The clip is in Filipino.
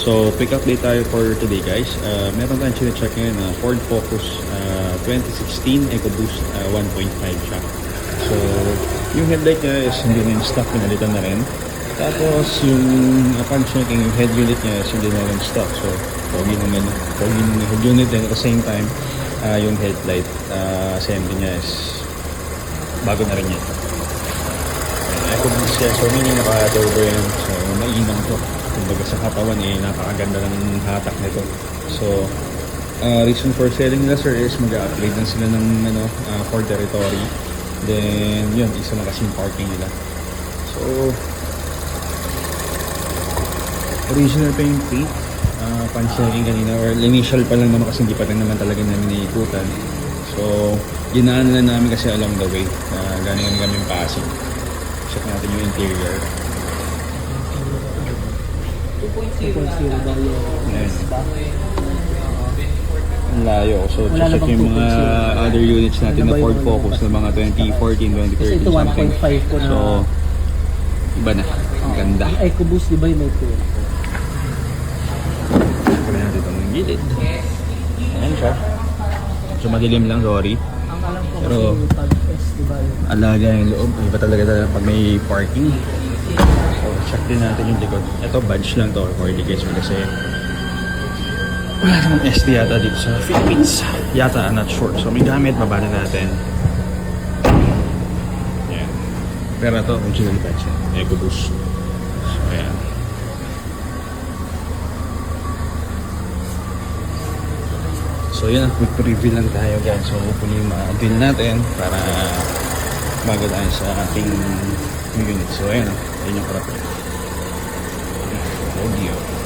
So, quick update tayo for today guys. Meron tayong chine-check ngayon na Ford Focus 2016 EcoBoost 1.5 siya. So, yung headlight niya is hindi na yung stock, pinalitan na rin. Tapos, yung upon checking, yung head unit niya is hindi na rin stock. So, pogi ng head unit and at the same time, yung headlight assembly niya is bago na rin yan. EcoBoost siya. So, meaning naka-turbo yan. So, mainang to. Kumbaga sa katawan napakaganda ng hatak nito. So reason for selling nila sir is mag-upgrade lang sila ng for territory. Then yun, isa na kasing parking nila. So original pa yung paint, pan-checking kanina or initial pa lang naman kasi hindi pa rin naman talaga namin iikutan. So ginaan na namin kasi along the way galing kami Pasig. Check natin yung interior. 2.0 ba yung ang layo. So, check yung mga other units natin na Ford Focus na mga 2014, 2013 kasi ito 1.5 ko na. So, iba na. Ang ganda. Yung EcoBoost, di ba yung may turbo? Kaya natin itong gilid. Ayan siya. So, madilim lang, sorry. Ang alam ko Pero, kasi yung pag-S, di ba yung alaga yung loob. Iba talaga pag may parking. So, check din natin yung likod. Ito, badge lang to for the case kasi wala naman SD yata dito sa Philippines. Yata, I'm not sure. So, may gamit, babala natin. Ayan. Pero ito, original badge yan. EcoBoost. So, ayan. So, yun. Quick review lang tayo, guys. So, hopefully, ma-deal natin para bago tayo sa ating unit. So, ayan. Ayan yung crap. Audio.